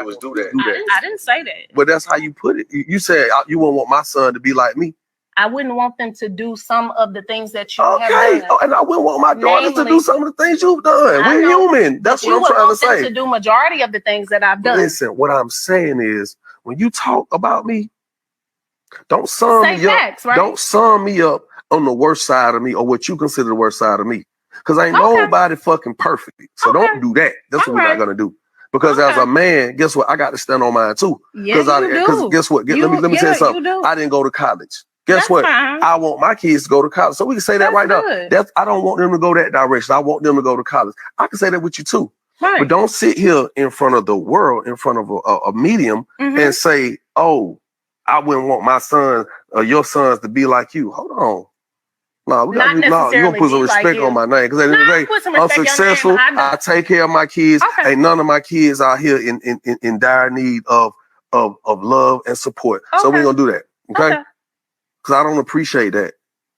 was do that. I didn't say that. But that's how you put it. You said you wouldn't want my son to be like me. I wouldn't want them to do some of the things that you have done. And I wouldn't want my daughters to do some of the things you've done. We're human. That's what I'm trying to say. You would want them to do majority of the things that I've done. Listen, what I'm saying is, when you talk about me, don't sum me up. Facts, right? Don't sum me up on the worst side of me or what you consider the worst side of me. Because ain't nobody fucking perfect. So don't do that. That's what we're not gonna do. Because as a man, guess what? I got to stand on mine too. Because guess what? Let me tell you something. I didn't go to college. Guess what? Fine. I want my kids to go to college. So we can say that right now. I don't want them to go that direction. I want them to go to college. I can say that with you too. Right. But don't sit here in front of the world, in front of a medium, and say, "Oh, I wouldn't want my son or your sons to be like you." Hold on. No, you're gonna put some respect on my name, because at the end of the day, I'm successful. I take care of my kids. Ain't none of my kids out here in dire need of love and support. So we ain't gonna do that. Okay? Because I don't appreciate that.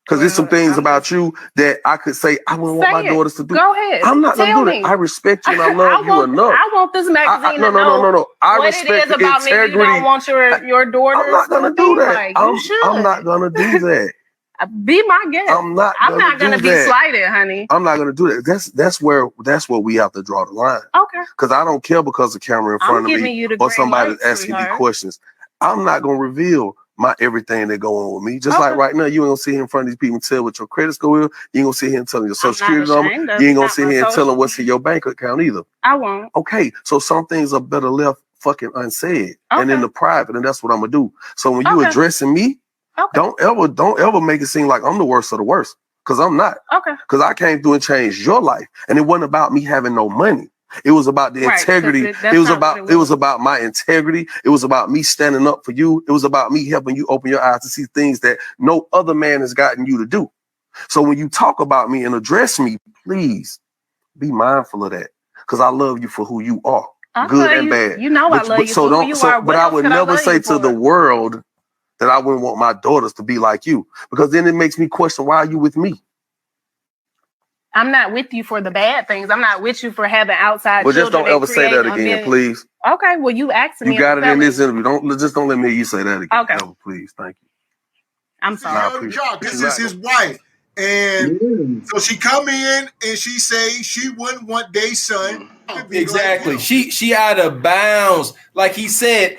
Because there's some things about you that I could say I wouldn't want my daughters to do. Go ahead. I'm not going to do that. I respect you and I love you enough. I want this magazine to know what it is about me. You don't want your daughters. I'm not going to do that. I'm not going to do that. Be my guest. I'm not going to be slighted, honey. I'm not going to do that. That's where we have to draw the line. Okay. Because I don't care because the camera in front of me or somebody asking me questions. I'm not going to reveal my everything that go on with me. Just like right now, you ain't gonna sit here in front of these people and tell what your credit score is. You ain't gonna sit here and tell them your social security number. You ain't gonna sit here and tell them what's in your bank account either. I won't. Okay, so some things are better left fucking unsaid and in the private, and that's what I'm gonna do. So when you addressing me, don't ever make it seem like I'm the worst of the worst, because I'm not. Okay. Because I came through and changed your life, and it wasn't about me having no money. It was about the integrity. It was about my integrity. It was about me standing up for you. It was about me helping you open your eyes to see things that no other man has gotten you to do. So when you talk about me and address me, please be mindful of that, because I love you for who you are, good and bad. You know I love you for who you are. But I would never say to the world that I wouldn't want my daughters to be like you, because then it makes me question, why are you with me? I'm not with you for the bad things. I'm not with you for having outside children. Well, just don't ever say that again, please. Okay, well, you asked me. You got it in this interview. Don't let me hear you say that again. Okay. Ever, please. Thank you. I'm sorry. This is his wife. And so she come in and she say she wouldn't want their son. Exactly. Like she out of bounds. Like he said,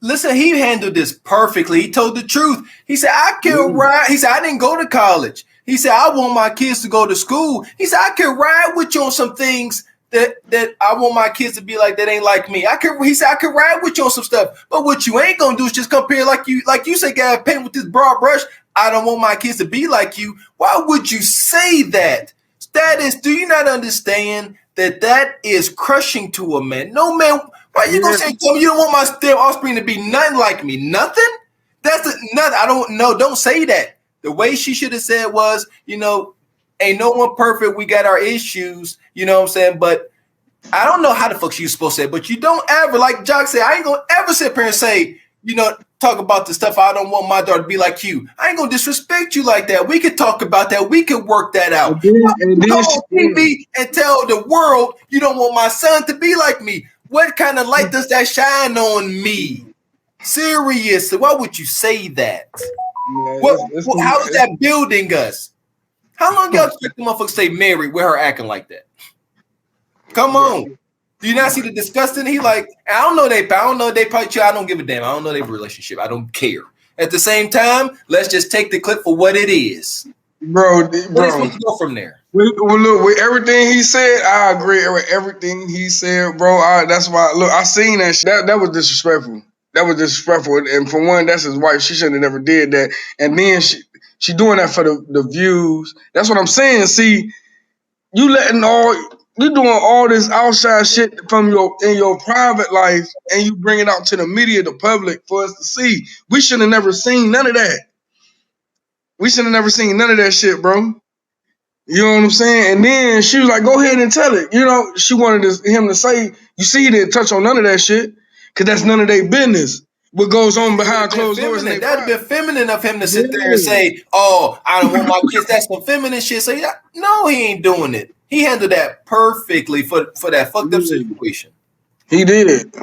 listen, he handled this perfectly. He told the truth. He said, I can ride. He said, I didn't go to college. He said, I want my kids to go to school. He said, I can ride with you on some things that I want my kids to be like that ain't like me. He said, I can ride with you on some stuff. But what you ain't gonna do is just compare like you say, Gavin, paint with this broad brush. I don't want my kids to be like you. Why would you say that? Do you not understand that is crushing to a man? No man, why you gonna say you don't want my damn offspring to be nothing like me? Nothing? Nothing. I don't know. Don't say that. The way she should have said was, ain't no one perfect. We got our issues, you know what I'm saying? But I don't know how the fuck she was supposed to say it, but you don't ever, like Jock said, I ain't gonna ever sit here and say, talk about the stuff. I don't want my daughter to be like you. I ain't gonna disrespect you like that. We could talk about that. We could work that out. Come on TV and tell the world you don't want my son to be like me. What kind of light does that shine on me? Seriously, why would you say that? How is that building us? How long y'all expect the motherfucker stay married with her acting like that? Come on. Do you not see the disgusting? He like, I don't know they probably, I don't give a damn. I don't know their relationship. I don't care. At the same time, let's just take the clip for what it is. Bro. What is supposed to go from there? Well, look, with everything he said, I agree with everything he said, bro. That's why, look, I seen that shit. That was disrespectful. That was disrespectful. And for one, that's his wife. She shouldn't have never did that. And then she doing that for the views. That's what I'm saying. See, you doing all this outside shit in your private life, and you bring it out to the media, the public, for us to see. We should have never seen none of that. We should have never seen none of that shit, bro. You know what I'm saying? And then she was like, go ahead and tell it. She wanted him to say, you see, he didn't touch on none of that shit, because that's none of their business. What goes on behind closed doors. That'd have been feminine of him to sit there and say, oh, I don't want my kids. That's some feminine shit. So no, he ain't doing it. He handled that perfectly for that fucked up situation. He did.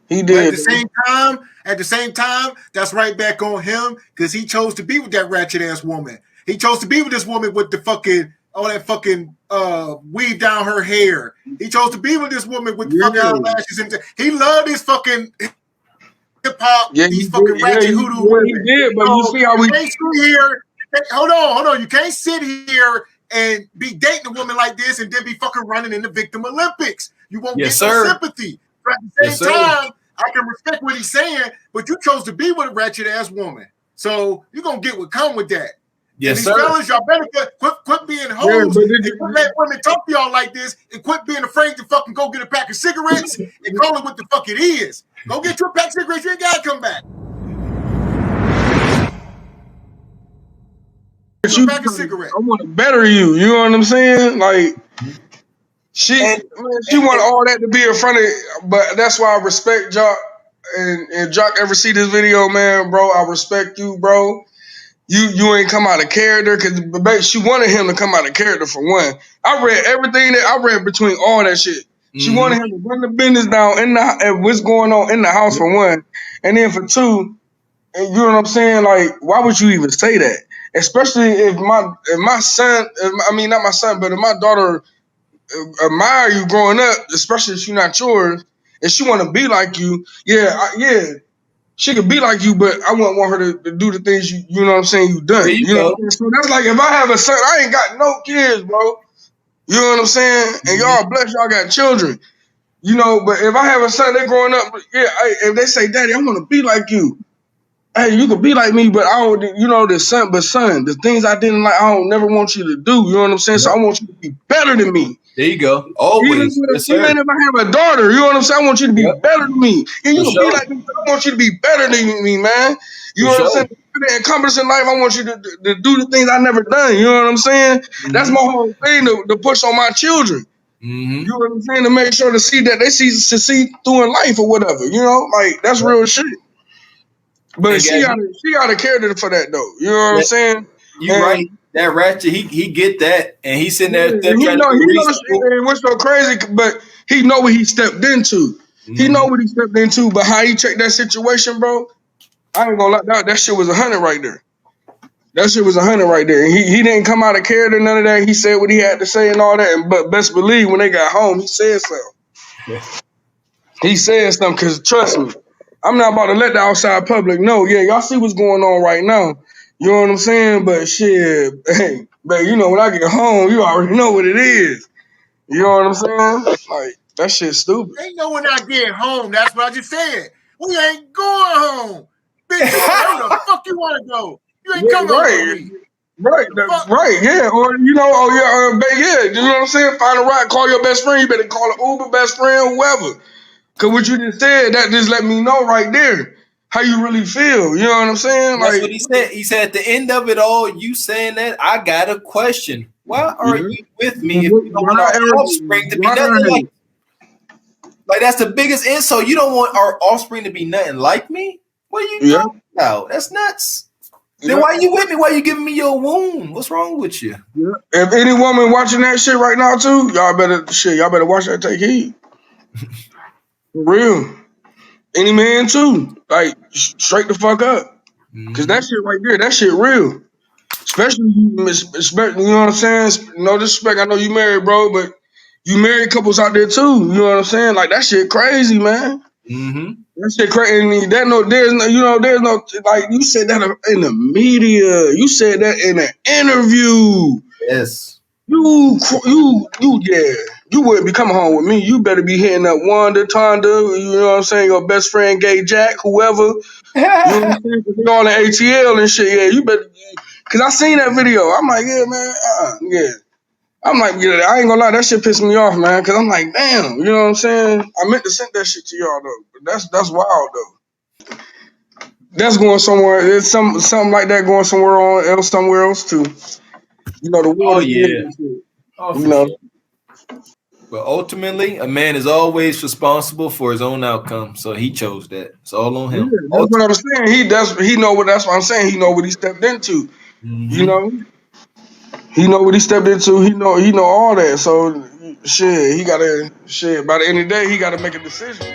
He did. At the same time, that's right back on him because he chose to be with that ratchet ass woman. He chose to be with this woman with the fucking all that fucking weave down her hair. He chose to be with this woman with the fucking eyelashes. And he loved his fucking hip hop. These fucking ratchet hoodoo women. He did, but you see how we can't sit here. Hold on. You can't sit here and be dating a woman like this and then be fucking running in the victim Olympics. You won't get no sympathy. But at the same time, I can respect what he's saying, but you chose to be with a ratchet ass woman. So you're gonna get what come with that. Yes, and sir. Fellas, y'all better quit being hoes and quit letting women talk to y'all like this and quit being afraid to fucking go get a pack of cigarettes and call it what the fuck it is. Go get your pack of cigarettes, you ain't gotta come back. Pack of cigarettes. I want to better you. You know what I'm saying? Like she want all that to be in front of, but that's why I respect Jock. And Jock ever see this video, man, bro? I respect you, bro. You ain't come out of character because she wanted him to come out of character for one. I read everything that I read between all that shit. She wanted him to run the business down and what's going on in the house for one, and then for two, and you know what I'm saying? Like, why would you even say that? Especially if my son, I mean not my son, but if my daughter admire you growing up, especially if she's not yours, and she want to be like you, she could be like you, but I wouldn't want her to do the things you know what I'm saying, you done. You know what I'm saying? So that's like if I have a son, I ain't got no kids, bro. You know what I'm saying? And y'all blessed, y'all got children. You know, but if I have a son, they growing up, if they say, Daddy, I want to be like you. Hey, you could be like me, but I don't, the things I didn't like, I don't never want you to do. You know what I'm saying? So I want you to be better than me. There you go. Always. Even if I have a daughter, you know what I'm saying? I want you to be better than me. And you can be like me, but I want you to be better than me, man. You know what I'm saying? To accomplish in life, I want you to do the things I never done. You know what I'm saying? That's my whole thing to push on my children. You know what I'm saying? To make sure to see that they succeed through in life or whatever. You know, like that's real shit. But she got a character for that though. You know what I'm saying? You're right. That ratchet, he get that, and he's sitting there. He knows what's so crazy, but he know what he stepped into. He know what he stepped into, but how he checked that situation, bro. I ain't gonna lie, that shit was 100 right there. That shit was 100 right there. And he didn't come out of character, none of that. He said what he had to say and all that. But best believe when they got home, he said something. He said something because trust me, I'm not about to let the outside public know. Yeah, y'all see what's going on right now. You know what I'm saying? But shit, hey, but you know when I get home, you already know what it is. You know what I'm saying? Like that shit's stupid. Ain't no when I get home. That's what I just said. We ain't going home. Bitch, where the fuck you want to go? You ain't coming home with me. Right, yeah. Or you know, you know what I'm saying? Find a ride, call your best friend. You better call an Uber best friend, whoever. Cause what you just said, that just let me know right there how you really feel. You know what I'm saying? That's what he said. He said at the end of it all, you saying that, I got a question. Why are you with me if you don't want our offspring to be nothing like that's the biggest insult. You don't want our offspring to be nothing like me? What are you talking about? That's nuts. Then why you with me? Why you giving me your wound? What's wrong with you? Yeah. If any woman watching that shit right now too, y'all better watch that, take heed. For real. Any man too. Like straight the fuck up. Cause that shit right there, that shit real. Especially you know what I'm saying? No disrespect, I know you married, bro, but you married couples out there too. You know what I'm saying? Like that shit crazy, man. That shit crazy. There's no, like you said that in the media. You said that in an interview. Yes. You wouldn't be coming home with me. You better be hitting up Wanda, Tonda, you know what I'm saying, your best friend, Gay Jack, whoever. You know what I'm saying? They're all in ATL and shit. Yeah, you better. Cause I seen that video. I'm like, yeah, man, yeah. I'm like, yeah, I ain't gonna lie, that shit pissed me off, man. Cause I'm like, damn, you know what I'm saying? I meant to send that shit to y'all though, but that's wild though. That's going somewhere. There's something like that going somewhere else too. You know the world. You know. But ultimately, a man is always responsible for his own outcome. So he chose that. It's all on him. Yeah, that's what I'm saying. He know what. That's what I'm saying. He know what he stepped into. You know. He know what he stepped into. He know all that. So shit, he gotta by the end of the day, he gotta make a decision.